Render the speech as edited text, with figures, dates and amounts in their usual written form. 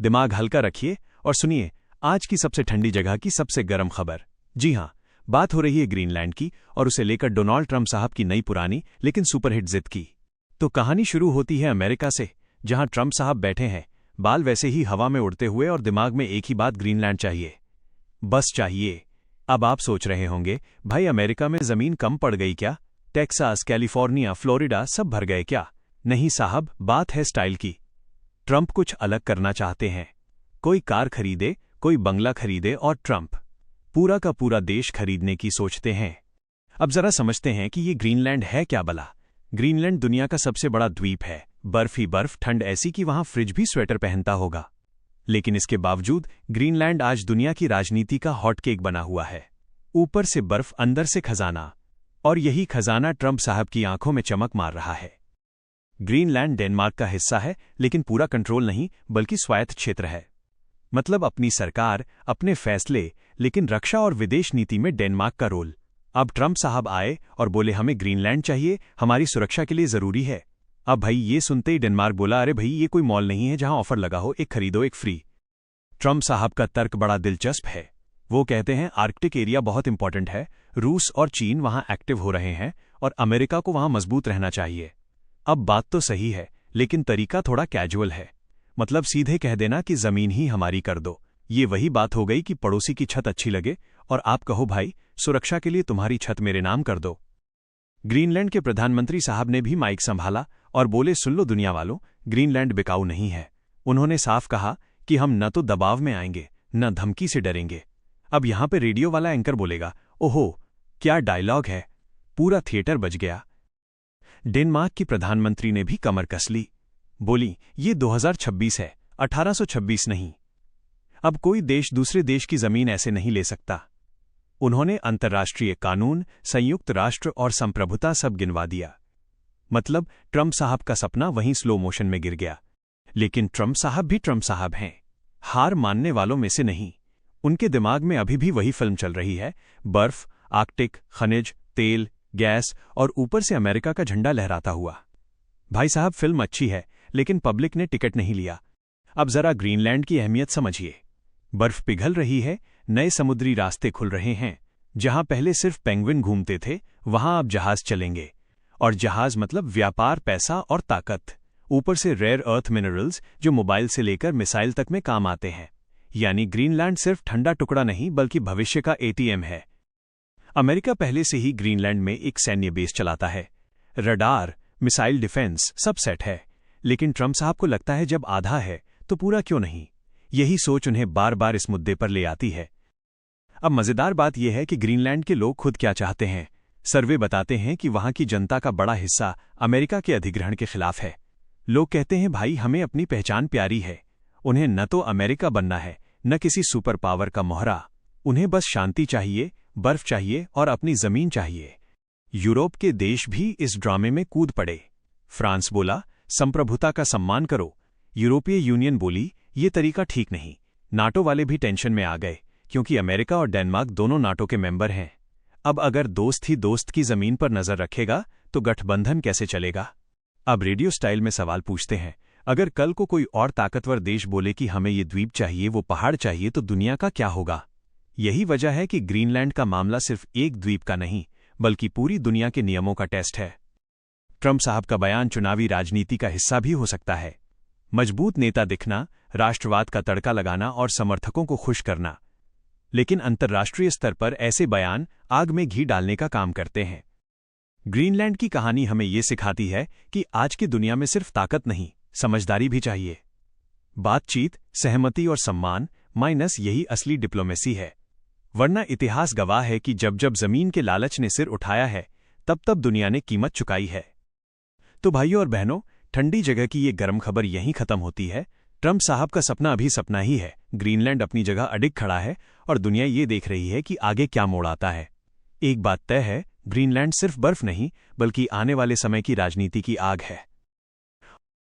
दिमाग हल्का रखिए और सुनिए आज की सबसे ठंडी जगह की सबसे गर्म खबर। जी हां, बात हो रही है ग्रीनलैंड की और उसे लेकर डोनाल्ड ट्रंप साहब की नई पुरानी लेकिन सुपरहिट जिद की। तो कहानी शुरू होती है अमेरिका से, जहां ट्रंप साहब बैठे हैं, बाल वैसे ही हवा में उड़ते हुए और दिमाग में एक ही बात, ग्रीनलैंड चाहिए, बस चाहिए। अब आप सोच रहे होंगे, भाई अमेरिका में जमीन कम पड़ गई क्या? टेक्सास, कैलिफोर्निया, फ्लोरिडा सब भर गए क्या? नहीं साहब, बात है स्टाइल की। ट्रंप कुछ अलग करना चाहते हैं। कोई कार खरीदे, कोई बंगला खरीदे और ट्रंप पूरा का पूरा देश खरीदने की सोचते हैं। अब जरा समझते हैं कि ये ग्रीनलैंड है क्या भला। ग्रीनलैंड दुनिया का सबसे बड़ा द्वीप है, बर्फ ही बर्फ, ठंड ऐसी कि वहां फ्रिज भी स्वेटर पहनता होगा। लेकिन इसके बावजूद ग्रीनलैंड आज दुनिया की राजनीति का हॉटकेक बना हुआ है। ऊपर से बर्फ, अंदर से खजाना, और यही खजाना ट्रंप साहब की आंखों में चमक मार रहा है। ग्रीनलैंड डेनमार्क का हिस्सा है, लेकिन पूरा कंट्रोल नहीं, बल्कि स्वायत्त क्षेत्र है। मतलब अपनी सरकार, अपने फैसले, लेकिन रक्षा और विदेश नीति में डेनमार्क का रोल। अब ट्रंप साहब आए और बोले हमें ग्रीनलैंड चाहिए, हमारी सुरक्षा के लिए जरूरी है। अब भाई ये सुनते ही डेनमार्क बोला, अरे भाई ये कोई मॉल नहीं है जहां ऑफर लगा हो, एक खरीदो एक फ्री। ट्रंप साहब का तर्क बड़ा दिलचस्प है। वो कहते हैं आर्कटिक एरिया बहुत इंपॉर्टेंट है, रूस और चीन वहां एक्टिव हो रहे हैं और अमेरिका को वहां मजबूत रहना चाहिए। अब बात तो सही है, लेकिन तरीका थोड़ा कैजुअल है। मतलब सीधे कह देना कि जमीन ही हमारी कर दो। ये वही बात हो गई कि पड़ोसी की छत अच्छी लगे और आप कहो भाई सुरक्षा के लिए तुम्हारी छत मेरे नाम कर दो। ग्रीनलैंड के प्रधानमंत्री साहब ने भी माइक संभाला और बोले, सुन लो दुनिया वालों, ग्रीनलैंड बिकाऊ नहीं है। उन्होंने साफ कहा कि हम न तो दबाव में आएंगे, न धमकी से डरेंगे। अब यहां पे रेडियो वाला एंकर बोलेगा, ओहो क्या डायलॉग है, पूरा थिएटर बज गया। डेनमार्क की प्रधानमंत्री ने भी कमर कस ली, बोली ये 2026 है, 1826 नहीं। अब कोई देश दूसरे देश की जमीन ऐसे नहीं ले सकता। उन्होंने अंतर्राष्ट्रीय कानून, संयुक्त राष्ट्र और संप्रभुता सब गिनवा दिया। मतलब ट्रंप साहब का सपना वहीं स्लो मोशन में गिर गया। लेकिन ट्रंप साहब भी ट्रंप साहब हैं, हार मानने वालों में से नहीं। उनके दिमाग में अभी भी वही फिल्म चल रही है, बर्फ, आर्कटिक, खनिज, तेल, गैस और ऊपर से अमेरिका का झंडा लहराता हुआ। भाई साहब फिल्म अच्छी है, लेकिन पब्लिक ने टिकट नहीं लिया। अब जरा ग्रीनलैंड की अहमियत समझिए। बर्फ पिघल रही है, नए समुद्री रास्ते खुल रहे हैं। जहां पहले सिर्फ पेंगुइन घूमते थे, वहां अब जहाज चलेंगे। और जहाज मतलब व्यापार, पैसा और ताकत। ऊपर से रेयर अर्थ मिनरल्स जो मोबाइल से लेकर मिसाइल तक में काम आते हैं। यानी ग्रीनलैंड सिर्फ ठंडा टुकड़ा नहीं, बल्कि भविष्य का एटीएम है। अमेरिका पहले से ही ग्रीनलैंड में एक सैन्य बेस चलाता है। रडार, मिसाइल डिफेंस सब सेट है। लेकिन ट्रंप साहब को लगता है जब आधा है तो पूरा क्यों नहीं। यही सोच उन्हें बार बार इस मुद्दे पर ले आती है। अब मजेदार बात यह है कि ग्रीनलैंड के लोग खुद क्या चाहते हैं। सर्वे बताते हैं कि वहां की जनता का बड़ा हिस्सा अमेरिका के अधिग्रहण के खिलाफ है। लोग कहते हैं भाई हमें अपनी पहचान प्यारी है। उन्हें न तो अमेरिका बनना है, न किसी सुपर पावर का मोहरा। उन्हें बस शांति चाहिए, बर्फ चाहिए और अपनी जमीन चाहिए। यूरोप के देश भी इस ड्रामे में कूद पड़े। फ्रांस बोला, संप्रभुता का सम्मान करो। यूरोपीय यूनियन बोली, ये तरीका ठीक नहीं। नाटो वाले भी टेंशन में आ गए, क्योंकि अमेरिका और डेनमार्क दोनों नाटो के मेंबर हैं। अब अगर दोस्त ही दोस्त की जमीन पर नजर रखेगा तो गठबंधन कैसे चलेगा। अब रेडियो स्टाइल में सवाल पूछते हैं, अगर कल को कोई और ताकतवर देश बोले कि हमें ये द्वीप चाहिए, वो पहाड़ चाहिए, तो दुनिया का क्या होगा। यही वजह है कि ग्रीनलैंड का मामला सिर्फ एक द्वीप का नहीं, बल्कि पूरी दुनिया के नियमों का टेस्ट है। ट्रंप साहब का बयान चुनावी राजनीति का हिस्सा भी हो सकता है। मजबूत नेता दिखना, राष्ट्रवाद का तड़का लगाना और समर्थकों को खुश करना। लेकिन अंतर्राष्ट्रीय स्तर पर ऐसे बयान आग में घी डालने का काम करते हैं। ग्रीनलैंड की कहानी हमें ये सिखाती है कि आज की दुनिया में सिर्फ ताकत नहीं, समझदारी भी चाहिए। बातचीत, सहमति और सम्मान माइनस यही असली डिप्लोमेसी है। वरना इतिहास गवाह है कि जब जब जमीन के लालच ने सिर उठाया है, तब तब दुनिया ने कीमत चुकाई है। तो भाइयों और बहनों, ठंडी जगह की ये गर्म खबर यहीं खत्म होती है। ट्रंप साहब का सपना अभी सपना ही है। ग्रीनलैंड अपनी जगह अडिग खड़ा है और दुनिया ये देख रही है कि आगे क्या मोड़ आता है। एक बात तय है, ग्रीनलैंड सिर्फ बर्फ नहीं, बल्कि आने वाले समय की राजनीति की आग है।